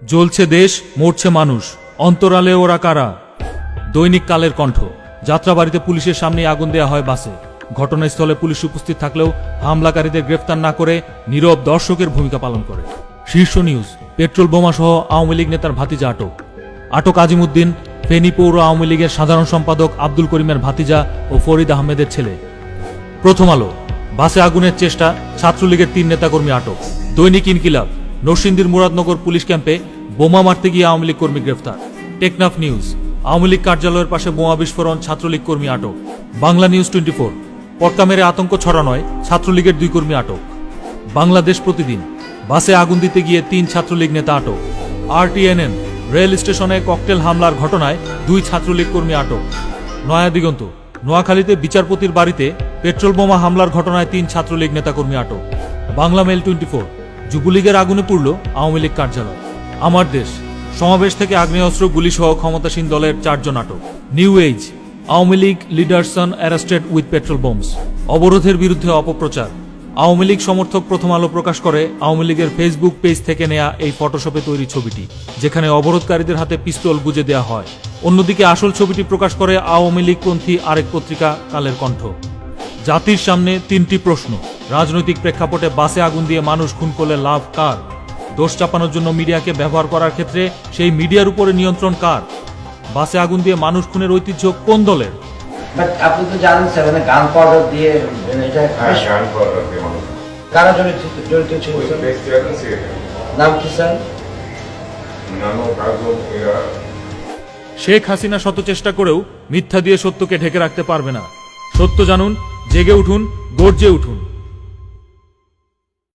জ্বলছে দেশ, মরছে মানুষ, অন্তরালে ওরা কারা? দৈনিক কালের কণ্ঠ। যাত্রাবাড়িতে পুলিশের সামনে আগুন দেয়া হয় বাসে। ঘটনাস্থলে পুলিশ উপস্থিত থাকলেও হামলাকারীদের গ্রেফতার না করে নীরব দর্শকের ভূমিকা পালন করে। শীর্ষ নিউজ, পেট্রোল বোমা সহ আওয়ামী লীগ নেতার ভাতিজা আটক। আটক আজিমুদ্দিন, ফেনী পৌর আওয়ামী লীগের সাধারণ সম্পাদক আব্দুল করিমের ভাতিজা ও ফরিদ আহমেদের ছেলে। প্রথম আলো, বাসে আগুনের চেষ্টা, ছাত্রলীগের 3 নেতাকর্মী আটক। দৈনিক ইনকিলাব, নরসিংদীর মুরাদনগর পুলিশ ক্যাম্পে বোমা মারতে গিয়ে আওয়ামী লীগ কর্মী গ্রেফতার। টেকনাফ নিউজ, আওয়ামী লীগ কার্যালয়ের পাশে বোমা বিস্ফোরণ, ছাত্রলীগ কর্মী আটক। বাংলা নিউজ 24, পটকা মেরে আতঙ্ক ছড়ানোয় ছাত্রলীগের 2 কর্মী আটক। বাংলাদেশ প্রতিদিন, বাসে আগুন দিতে গিয়ে 3 ছাত্রলীগ নেতা আটক। RTNN, রেল স্টেশনে ককটেল হামলার ঘটনায় 2 ছাত্রলীগ কর্মী আটক। নয়া দিগন্ত, নোয়াখালীতে বিচারপতির বাড়িতে পেট্রোল বোমা হামলার ঘটনায় 3 ছাত্রলীগ নেতাকর্মী আটক। বাংলা মেল 24, যুবলীগের আগুনে পুড়ল আওয়ামী লীগ কার্যালয়। আমার দেশ, সমাবেশ থেকে আগ্নেয়াস্ত্র গুলিসহ ক্ষমতাসীন দলের 4 জন আটক। New Age, Awami League leaders arrested with petrol bombs. অবরোধের বিরুদ্ধে অপপ্রচার। আওয়ামী লীগ সমর্থক প্রথম আলো প্রকাশ করে আওয়ামী লীগের ফেসবুক পেজ থেকে নেয়া এই ফটোশপে তৈরি ছবিটি, যেখানে অবরোধকারীদের হাতে পিস্তল গুজে দেওয়া হয়। অন্যদিকে আসল ছবিটি প্রকাশ করে আওয়ামী লীগপন্থী আরেক পত্রিকা কালের কণ্ঠ। জাতির সামনে 3টি প্রশ্ন। রাজনৈতিক প্রেক্ষাপটে বাসে আগুন দিয়ে মানুষ খুন করলে লাভ কার? দোষ চাপানোর জন্য মিডিয়াকে ব্যবহার করার ক্ষেত্রে সেই মিডিয়ার উপরে নিয়ন্ত্রণ কার? বাসে আগুন দিয়ে মানুষ খুনের ঐতিহ্য কোন দলের? বাট আপনি তো জানেন স্যার, মানে গান পাউডার দিয়ে এটা গান পাউডার দিয়ে মানুষ কারা জড়িত ছিল ওই স্যার? ব্যক্তি আছে সেটা নাম কি স্যার? নানো কাজল এরা শেখ হাসিনা শত চেষ্টা করেও মিথ্যা দিয়ে সত্যকে ঢেকে রাখতে পারবে না। সত্য জানুন, জেগে উঠুন, গর্জে উঠুন।